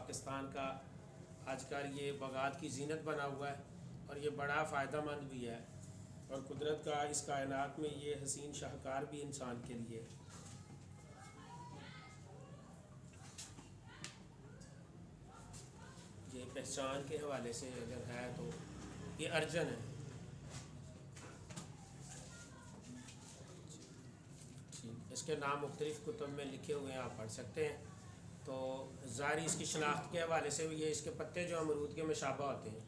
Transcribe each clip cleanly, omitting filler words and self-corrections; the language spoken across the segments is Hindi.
पाकिस्तान का आजकल ये बागात की जीनत बना हुआ है और ये बड़ा फ़ायदेमंद भी है। और कुदरत का इस कायनात में ये हसीन शाहकार भी इंसान के लिए। ये पहचान के हवाले से अगर है तो ये अर्जन है। ठीक, इसके नाम मुख्तलिफ़ कुतुब में लिखे हुए हैं, आप पढ़ सकते हैं। तो ज़ाहिर इसकी शनाख्त के हवाले से भी ये इसके पत्ते जो अमरूद के मशाबा होते हैं,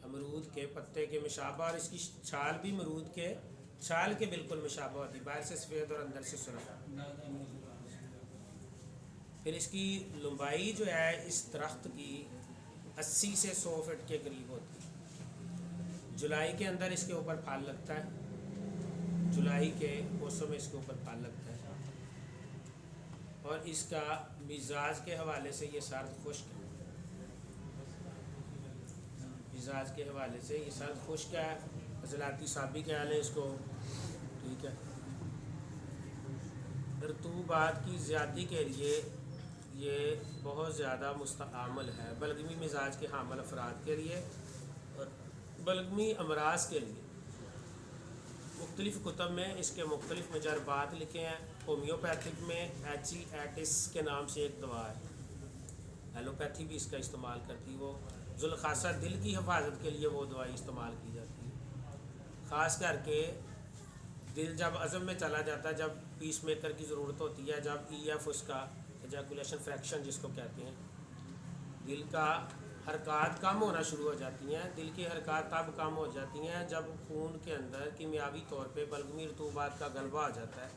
अमरूद के पत्ते के मशाबा, और इसकी छाल भी अमरूद के छाल के बिल्कुल मशाबा होती है, बाहर से सफ़ेद और अंदर से सुरख। फिर इसकी लंबाई जो है इस दरख्त की 80 से 100 फीट के करीब होती है। जुलाई के अंदर इसके ऊपर फल लगता है, जुलाई के मौसम में इसके ऊपर फल लगता है। और इसका मिजाज के हवाले से ये सर्द खुश्क है, मिजाज के हवाले से ये सर्द खुश्क है, अजलाती साबी कह लें इसको। ठीक है, रतूबात की ज़्यादती के लिए ये बहुत ज़्यादा मुस्तआमल है, बलगमी मिजाज के हामिल अफराद के लिए और बलगमी अमराज के लिए। मुख्तलिफ़ कुतब में इसके मुख्तलिफ़ मजरबात लिखे हैं। होम्योपैथिक में एचिएटिस के नाम से एक दवा है, एलोपैथी भी इसका इस्तेमाल करती है। वो जुल्खासा दिल की हिफाजत के लिए वो दवाई इस्तेमाल की जाती है। ख़ास करके दिल जब अज़म में चला जाता है, जब पीस मेकर की ज़रूरत होती है, जब EF उसका एजैकुलेशन फ्रैक्शन जिसको कहते हैं, दिल का हरकत कम होना शुरू हो जाती हैं। दिल की हरकत तब कम हो जाती हैं जब खून के अंदर कीमियावी तौर पे बलगमी रतूबात का गलबा आ जाता है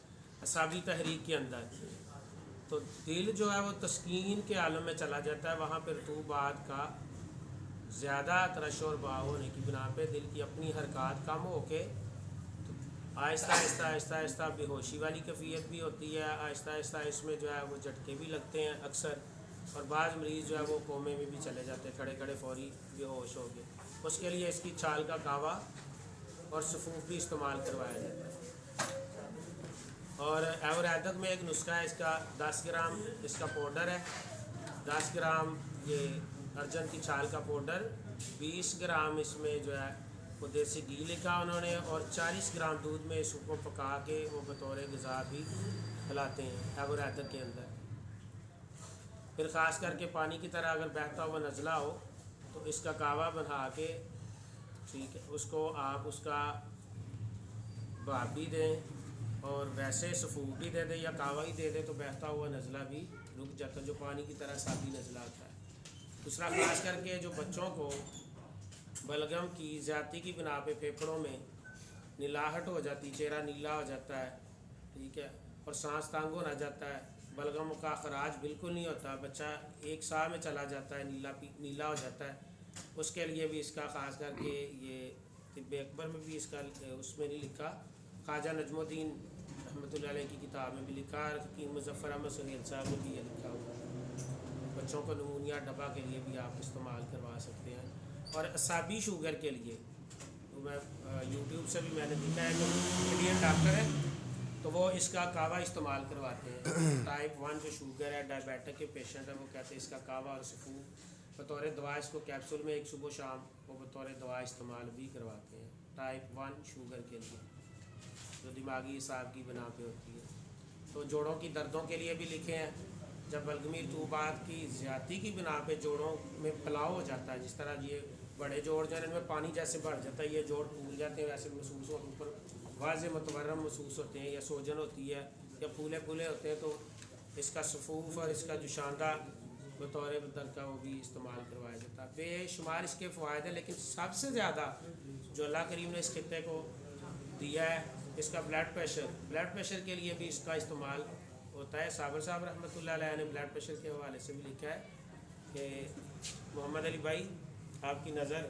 असाबी तहरीक के अंदर। तो दिल जो है वो तस्कीन के आलम में चला जाता है। वहाँ पर रतूबात का ज़्यादा तरश और बहाव होने की बिना पे दिल की अपनी हरकत कम हो के आहिस्ता आहिस्ता आहिस्ता आहिस्ता बेहोशी वाली कैफियत भी होती है। आहिस्ता आहिस्ता इसमें जो है वो झटके भी लगते हैं अक्सर, और बाज़ मरीज़ जो है वो कोमे में भी चले जाते हैं, खड़े खड़े फौरी बेहोश हो गए। उसके लिए इसकी छाल का कावा और सफूफ भी इस्तेमाल करवाया जाता है। और आयुर्वेदिक में एक नुस्खा है इसका, 10 ग्राम इसका पाउडर है, 10 ग्राम ये अर्जन की छाल का पाउडर, 20 ग्राम इसमें जो है वो देसी घी लिखा उन्होंने, और 40 ग्राम दूध में इसको पका के वो बतौर ग़िज़ा भी खिलाते हैं आयुर्वेदिक के अंदर। फिर ख़ास करके पानी की तरह अगर बहता हुआ नज़ला हो तो इसका कावा बना के, ठीक है, उसको आप उसका भाप भी दें और वैसे सफूफ भी दे दें या कावा ही दे दें तो बहता हुआ नज़ला भी रुक जाता है, जो पानी की तरह सादी नज़ला आता है। दूसरा, ख़ास करके जो बच्चों को बलगम की ज़्यादती की बिना पे फेफड़ों में नीलाहट हो जाती, चेहरा नीला हो जाता है, ठीक है, और सांस तंग होना जाता है, बलगम का खराज बिल्कुल नहीं होता, बच्चा एक साह में चला जाता है, नीला हो जाता है, उसके लिए भी इसका ख़ास करके ये तिब्बे अकबर में भी इसका उसमें नहीं लिखा, ख्वाजा नजमुद्दीन रहमतुल्लाह अलैह की किताब में भी लिखा, कि मुज़फ़्फ़र अहमद सुहेल साहब में भी ये लिखा हुआ है। बच्चों को नमूनिया डब्बा के लिए भी आप इस्तेमाल करवा सकते हैं। और असाबी शुगर के लिए तो मैं यूट्यूब से भी मैंने देखा है, जो इंडियन डॉक्टर है तो वो इसका कावा इस्तेमाल करवाते हैं। टाइप 1 जो शुगर है, डायबिटिक के पेशेंट है, वो कहते हैं इसका कावा और सफूफ बतौर दवा, इसको कैप्सूल में एक सुबह शाम वो बतौर दवा इस्तेमाल भी करवाते हैं टाइप 1 शुगर के लिए, जो दिमागी हिसाब की बना पे होती है। तो जोड़ों की दर्दों के लिए भी लिखे हैं, जब बलगमी रतूबात की ज़्यादती की बिना पे जोड़ों में फैलाव हो जाता है, जिस तरह ये बड़े जोड़ जो है इनमें पानी जैसे बढ़ जाता है, ये जोड़ फूल जाते हैं, वैसे महसूस हो, ऊपर वाज़े मतवर्रम महसूस होते हैं, या सूजन होती है या फूले फूले होते हैं, तो इसका सफूफ और इसका जो शांदा बतौर दर्द का वो भी इस्तेमाल करवाया जाता है। बेशुमार इसके फ़ायदे, लेकिन सबसे ज़्यादा जो अल्लाह करीम ने इस खित्ते को दिया है, इसका ब्लड प्रेशर के लिए भी इसका इस्तेमाल होता है। साबर साहब रहमतुल्लाह अलैह ने ब्लड प्रेशर के हवाले से भी लिखा है कि मोहम्मद अली भाई आपकी नज़र,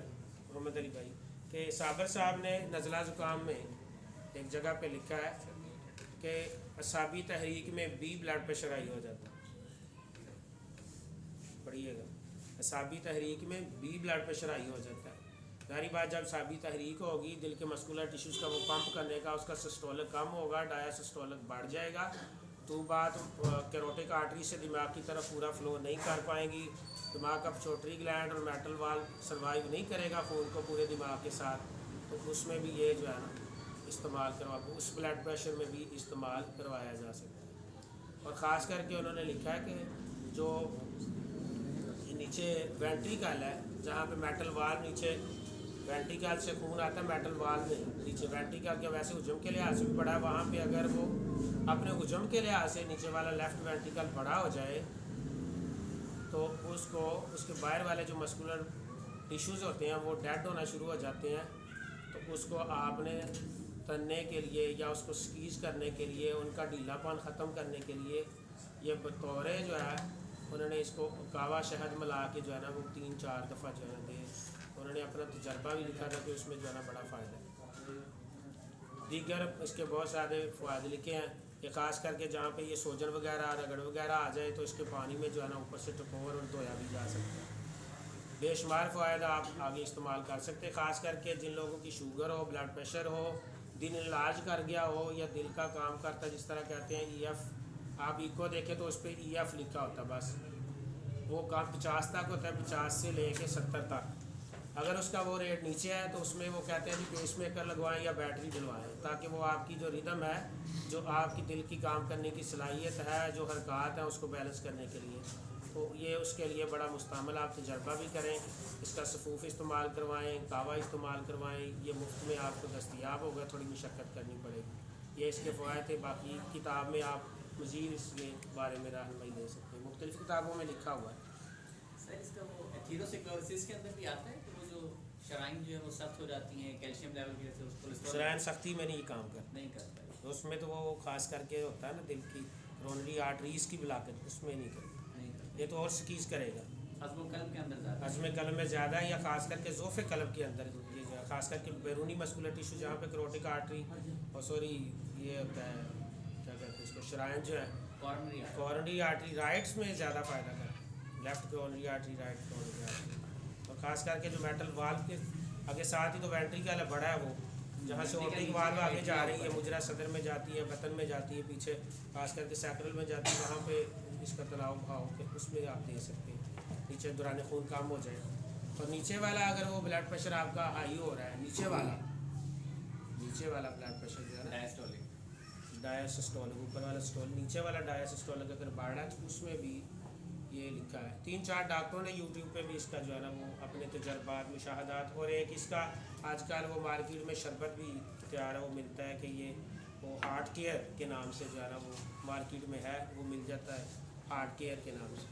मोहम्मद अली भाई के साबर साहब ने नज़ला ज़ुकाम में एक जगह पे लिखा है कि असाबी तहरीक में भी ब्लड प्रेशर हाई हो जाता है। पढ़िएगा, असाबी तहरीक में भी ब्लड प्रेशर हाई हो जाता है। सारी बात, जब साबी तहरीक होगी दिल के मस्कुलर टिश्यूज़ का वो पंप करने का, उसका सिस्टोलिक कम होगा, डायासिस्टोलिक बढ़ जाएगा, तो बात कैरोटिक आर्टरी से दिमाग की तरफ पूरा फ्लो नहीं कर पाएंगी। दिमाग का पिट्यूटरी ग्लैंड और मेटल वाल्व सर्वाइव नहीं करेगा खून को पूरे दिमाग के साथ, तो उसमें भी ये जो है ना इस्तेमाल करवा, उस ब्लड प्रेशर में भी इस्तेमाल करवाया जा सकता है। और ख़ास करके उन्होंने लिखा है कि जो नीचे वेंट्रिकल है, जहाँ पे मेटल वाल्व नीचे वेंट्रिकल से खून आता है, मेटल वाल्व में नीचे वेंट्रिकल के वैसे हुजम के लिहाज से भी बड़ा है, वहाँ पे अगर वो अपने हुजम के लिहाज से नीचे वाला लेफ़्ट वेंट्रिकल बड़ा हो जाए तो उसको उसके बाहर वाले जो मस्कुलर टिश्यूज़ होते हैं वो डेड होना शुरू हो जाते हैं। तो उसको आपने तनने के लिए या उसको स्क्वीज़ करने के लिए, उनका ढीलापन ख़त्म करने के लिए ये बतौर जो है उन्होंने इसको कावा शहद मिला के जो है ना वो 3-4 दफ़ा जो है दे। उन्होंने अपना तजर्बा भी लिखा था कि उसमें जो है ना बड़ा फ़ायदा है। दीगर इसके बहुत सारे फ़ायदे लिखे हैं कि ख़ास करके जहाँ पे ये सोजन वगैरह रगड़ वगैरह आ जाए तो इसके पानी में जो है ना ऊपर से टकोर और धोया भी जा सकता है। बेशुमार फ़ायदा आप आगे इस्तेमाल कर सकते हैं, ख़ास करके जिन लोगों की शुगर हो, ब्लड प्रेशर हो, दिल इलाज कर गया हो या दिल का काम करता है, जिस तरह कहते हैं EF, आप इको देखें तो उस पर EF लिखा होता है, बस वो काम 50 तक होता है, 50 से लेके 70 तक। अगर उसका वो रेट नीचे है तो उसमें वो कहते हैं कि पेस मेकर लगवाएं या बैटरी डलवाएं, ताकि वो आपकी जो रिदम है, जो आपकी दिल की काम करने की सलाहियत है, जो हरकत है, उसको बैलेंस करने के लिए, तो ये उसके लिए बड़ा मुस्तमल आप तजर्बा भी करें। इसका सफ़ूफ़ इस्तेमाल करवाएं, कावा इस्तेमाल करवाएं, ये मुफ्त में आपको दस्तयाब होगा, थोड़ी मशक्क़त करनी पड़ेगी। ये इसके फ़वायद थे। बाकी किताब में आप मज़ीद इसके बारे में रहनुमाई ले सकते हैं, मुख्तलिफ़ किताबों में लिखा हुआ है। सर इसका वो एथेरोस्क्लेरोसिस के अंदर भी आता है कि वो जो शराइन जो है वो सख्त हो जाती हैं, कैल्शियम लेवल की वजह से, उसको शराइन सख्ती में नहीं काम करता, नहीं करता है, तो उसमें तो वो ख़ास करके होता है ना दिल की कोरोनरी आर्टरीज़ की ब्लॉकेज, उसमें नहीं करता। नहीं करता। ये तो और स्कीज़ करेगा हज़्म कल्ब के अंदर ज़्यादा, हज़्म कल्ब में ज़्यादा, या ख़ास करके ज़ोफ़े कल्ब के अंदर ये जो है, ख़ास करके बैरूनी मस्कुलर टिश्यू जहाँ पे कैरोटिक आर्टरी और सॉरी ये होता है क्या कहते हैं इसको, शराइन जो है कोरोनरी आर्टरी राइट्स में ज़्यादा फ़ायदा करता है, left coronary artery, right coronary artery. और ख़ास करके जो मेटल वाल्व के आगे साथ ही तो वेंट्रिकल है बड़ा है, वो जहाँ से ऑर्टिक वाल्व आगे जा रही है, मुजरा सदर में जाती है, बतन में जाती है, पीछे खास करके सैक्रल में जाती है, वहाँ पे इसका तनाव भाव के उसमें आप दे सकते हैं, नीचे दौरान खून कम हो जाए। और नीचे वाला अगर वो ब्लड प्रेशर आपका हाई हो रहा है, नीचे वाला ब्लड प्रेशर जो है ना डायसिस्टोलिक, ऊपर वाला सिस्टोलिक, नीचे वाला डायसिस्टोलिक अगर बढ़ा है तो उसमें भी ये लिखा है। 3-4 डॉक्टरों ने यूट्यूब पे भी इसका जो है ना वो अपने तजर्बात, मुशाहदात, और एक इसका आजकल वो मार्केट में शरबत भी तैयार है, वो मिलता है कि ये वो हार्ट केयर के नाम से जो है ना वो मार्केट में है, वो मिल जाता है हार्ट केयर के नाम से।